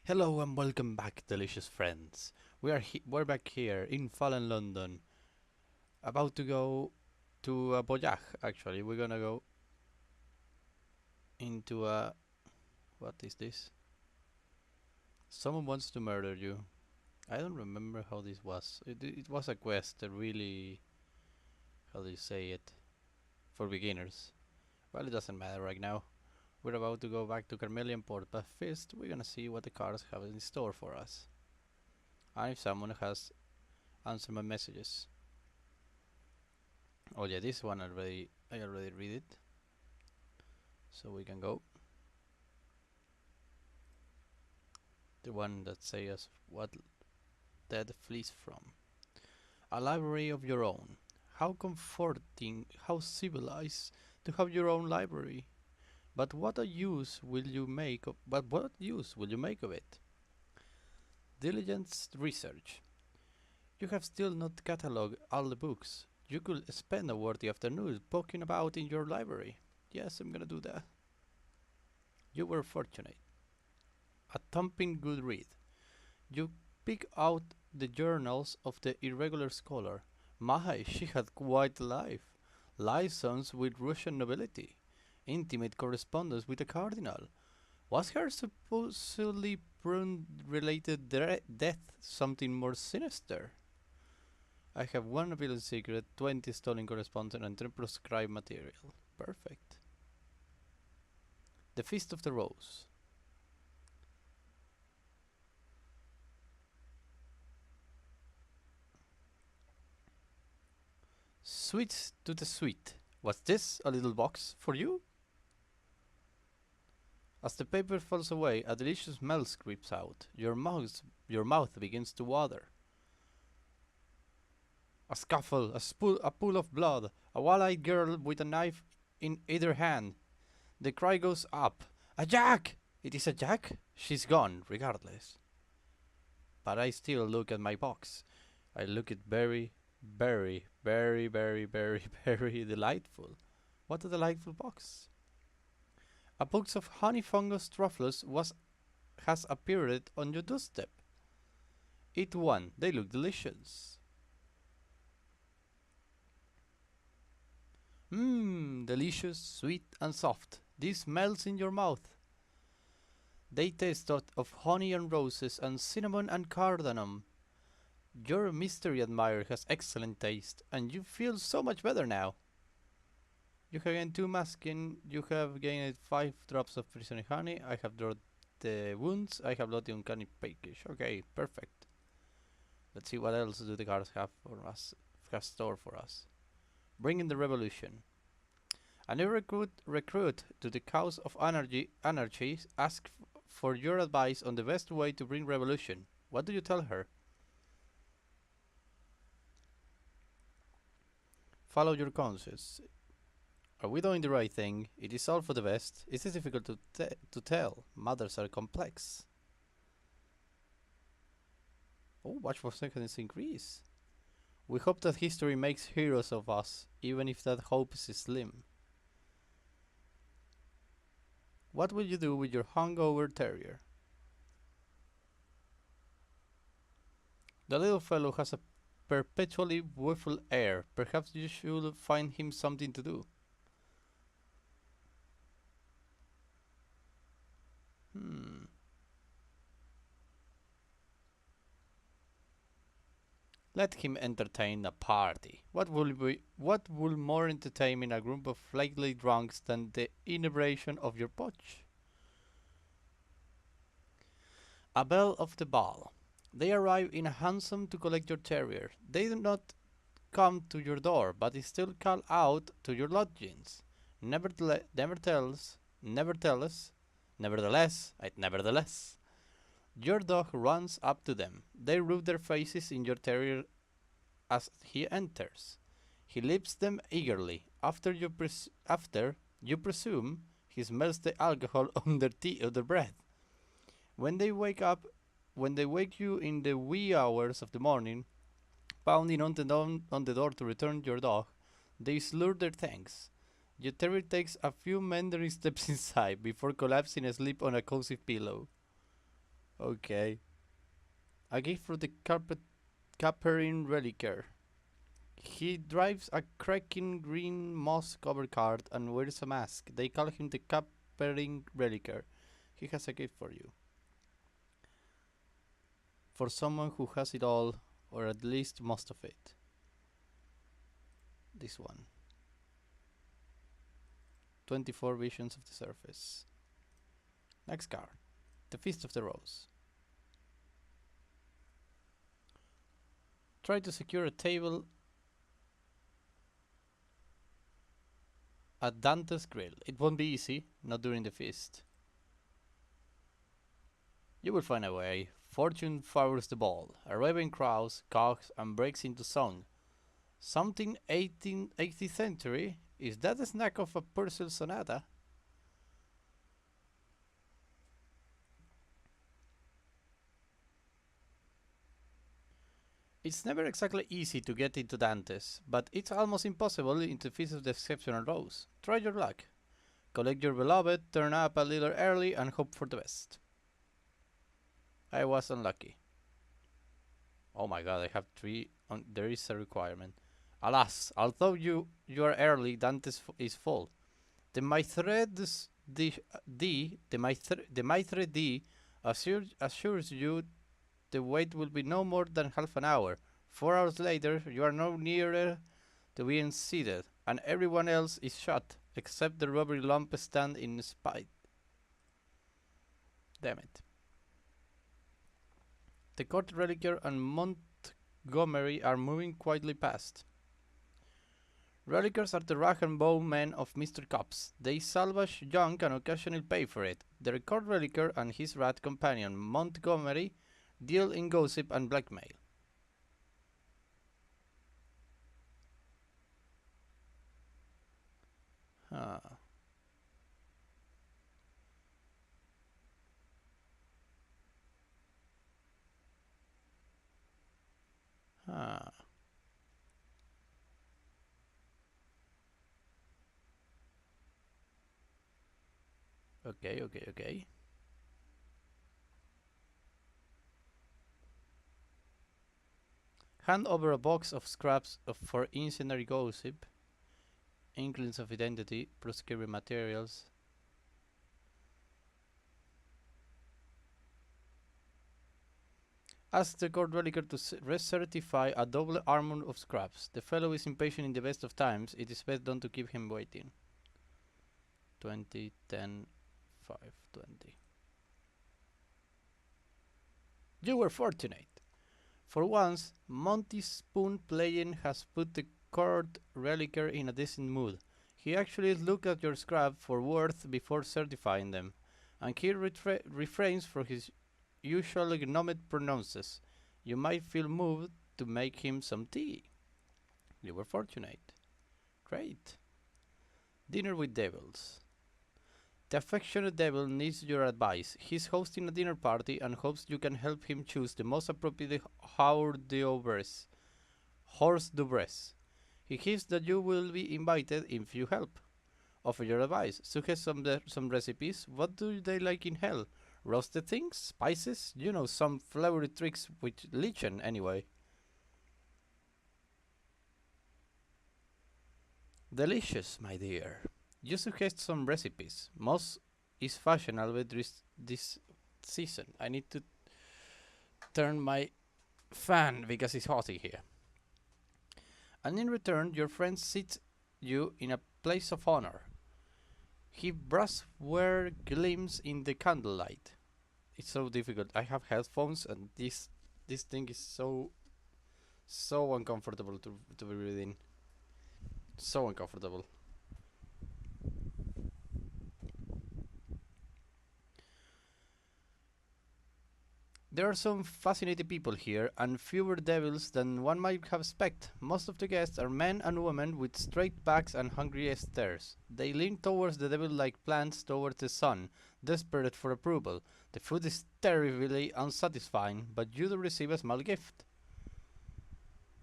Hello and welcome back, delicious friends. We're back here in Fallen London, about to go to Boyach. Actually, we're gonna go into a what is this? Someone wants to murder you. I don't remember how this was. It was a quest, a really how do you say it for beginners. Well, it doesn't matter right now. We're about to go back to Carmelian Port, but first we're gonna see what the cards have in store for us. And if someone has answered my messages. Oh yeah, this one I already read it, so we can go. The one that says what death flees from. A library of your own. How comforting, how civilized to have your own library. But what use will you make of it? Diligent research. You have still not catalogued all the books. You could spend a worthy afternoon poking about in your library. Yes, I'm gonna do that. You were fortunate. A thumping good read. You pick out the journals of the irregular scholar. My, she had quite a life. Liaisons with Russian nobility. Intimate correspondence with the cardinal. Was her supposedly prune-related death something more sinister? I have one village secret, 20 stolen correspondence, and 10 proscribed material. Perfect. The Feast of the Rose. Sweet to the sweet. Was this a little box for you? As the paper falls away, a delicious smell creeps out. Your mouth begins to water. A scuffle, a pool of blood, a wall-eyed girl with a knife in either hand. The cry goes up. A Jack! It is a Jack? She's gone, regardless. But I still look at my box. I look at very, very, very, very, very, very delightful. What a delightful box. A box of honey fungus truffles has appeared on your doorstep. Eat one, they look delicious. Mmm, delicious, sweet and soft. This melts in your mouth. They taste of honey and roses and cinnamon and cardamom. Your mystery admirer has excellent taste, and you feel so much better now. You have gained 2 masking, you have gained 5 drops of prisoner honey, I have dropped the wounds, I have lost the uncanny package. Okay, perfect. Let's see what else do the cards have for us, have store for us. Bring in the revolution. A new recruit to the cause of anarchy asks for your advice on the best way to bring revolution. What do you tell her? Follow your conscience. Are we doing the right thing? It is all for the best. It is difficult to tell. Matters are complex. Oh, watch for seconds increase. We hope that history makes heroes of us, even if that hope is slim. What will you do with your hungover terrier? The little fellow has a perpetually wilful air. Perhaps you should find him something to do. Hmm. Let him entertain a party. What will more entertain a group of flaky drunks than the inebriation of your potch? A belle of the ball. They arrive in a hansom to collect your terrier. They do not come to your door, but still call out to your lodgings. Nevertheless, your dog runs up to them. They rub their faces in your terrier as he enters. He lips them eagerly. After you presume he smells the alcohol on their breath. When they wake up, when they wake you in the wee hours of the morning, pounding on the door to return your dog, they slur their thanks. Your terrier takes a few meandering steps inside before collapsing asleep on a cozy pillow. Okay. A gift for the carpet Caperin Reliquer. He drives a cracking green moss-covered cart and wears a mask. They call him the Caperin Reliquer. He has a gift for you. For someone who has it all, or at least most of it. This one. 24 visions of the surface. Next card. The Feast of the Rose. Try to secure a table at Dante's Grill. It won't be easy, not during the feast. You will find a way. Fortune favors the bold. A raven crows, cocks, and breaks into song. Something 18th century? Is that a snack of a Purcell sonata? It's never exactly easy to get into Dante's, but it's almost impossible in the Feast of the Exceptional Rose. Try your luck. Collect your beloved, turn up a little early, and hope for the best. I was unlucky. Oh my god, I have 3 on. There is a requirement. Alas, although you are early, Dante's is full. The Maitre D assures you the wait will be no more than half an hour. 4 hours later, you are no nearer to being seated, and everyone else is shot, except the rubbery lump stand in spite. Damn it. The Court Reliquer and Montgomery are moving quietly past. Reliquers are the rag and bone men of Mr. Cops. They salvage junk and occasionally pay for it. The Court Reliquer and his rat companion, Montgomery, deal in gossip and blackmail. Huh. Huh. Okay. Hand over a box of scraps for incendiary gossip, inklings of identity, proscribed materials. Ask the Court Reliquer to recertify a double armor of scraps. The fellow is impatient in the best of times. It is best done to keep him waiting. 20, 10, 5, 20. You were fortunate. For once, Monty Spoon playing has put the Court Reliquer in a decent mood. He actually looked at your scrap for worth before certifying them, and he refrains from his usual gnomic pronounces. You might feel moved to make him some tea. You were fortunate. Great. Dinner with devils. The affectionate devil needs your advice. He's hosting a dinner party and hopes you can help him choose the most appropriate horse du bres. He hopes that you will be invited if you help. Offer your advice. Suggest some recipes. What do they like in hell? Roasted things? Spices? You know, some flowery tricks with lichen anyway. Delicious, my dear. You suggest some recipes. Most is fashionable this season. I need to turn my fan because it's hot in here. And in return, your friend sits you in a place of honor. His brassware gleams in the candlelight. It's so difficult. I have headphones and this thing is so uncomfortable to be reading. So uncomfortable. There are some fascinating people here, and fewer devils than one might have expected. Most of the guests are men and women with straight backs and hungry stares. They lean towards the devil like plants towards the sun, desperate for approval. The food is terribly unsatisfying, but you do receive a small gift.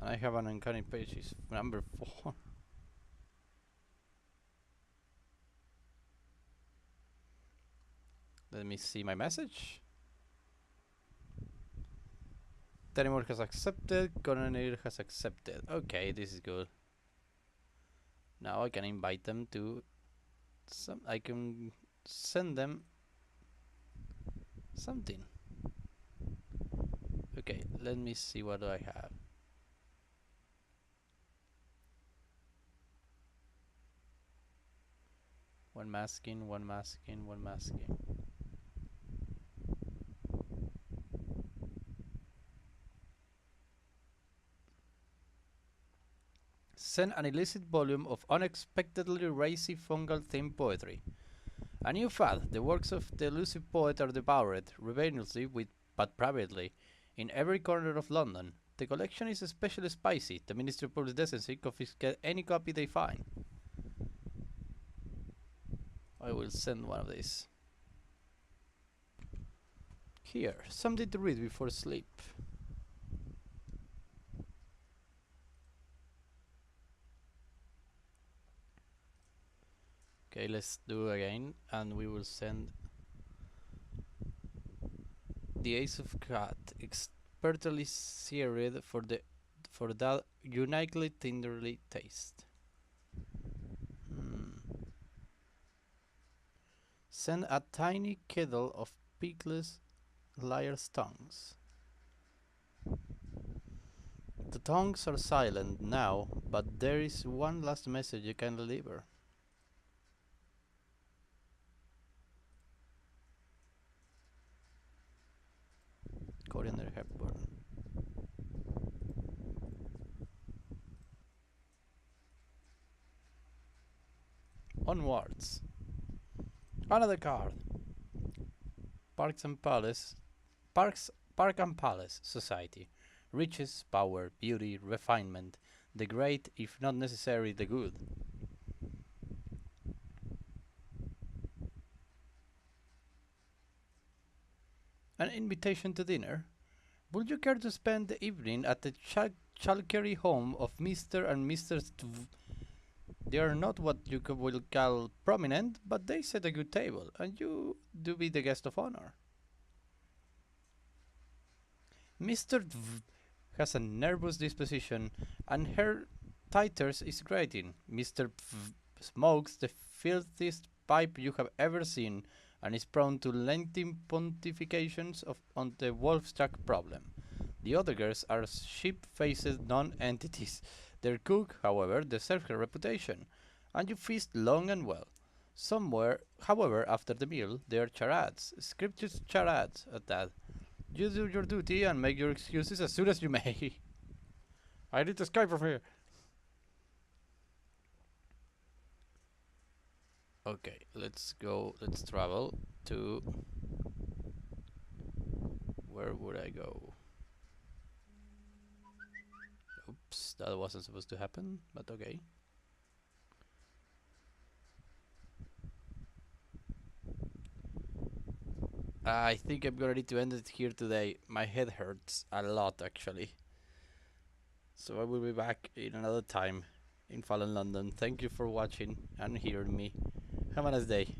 And I have an uncanny page, it's number 4. Let me see my message. Tenimore has accepted, Coronel has accepted. Okay, this is good. Now I can invite them to I can send them something. Okay, let me see what do I have. One masking, one masking, one masking. Send an illicit volume of unexpectedly racy fungal themed poetry. A new fad, the works of the elusive poet are devoured, ravenously but privately, in every corner of London. The collection is especially spicy. The Ministry of Public Decency confiscates any copy they find. I will send one of these. Here, something to read before sleep. Okay, let's do again, and we will send the Ace of Cat, expertly seared for that uniquely tenderly taste. Send a tiny kettle of pigless liar's tongues. The tongues are silent now, but there is one last message you can deliver. Coriander Hepburn. Onwards. Another card. Parks and Palace. Park and Palace Society. Riches, power, beauty, refinement. The great, if not necessary, the good. An invitation to dinner. Would you care to spend the evening at the Chalkery home of Mr. and Mrs. They are not what you will call prominent, but they set a good table, and you do be the guest of honor. Mr. has a nervous disposition, and her titers is grating. Mr. smokes the filthiest pipe you have ever seen, and is prone to lengthy pontifications on the Wolfstrack problem. The other girls are sheep-faced non-entities. Their cook, however, deserves her reputation, and you feast long and well. Somewhere, however, after the meal, there are charades, scriptures charades at that. You do your duty and make your excuses as soon as you may. I need to escape from here. Okay, let's go. Let's travel to... Where would I go? Oops, that wasn't supposed to happen, but okay. I think I'm gonna need to end it here today. My head hurts a lot, actually. So I will be back in another time in Fallen London. Thank you for watching and hearing me. Have a nice day.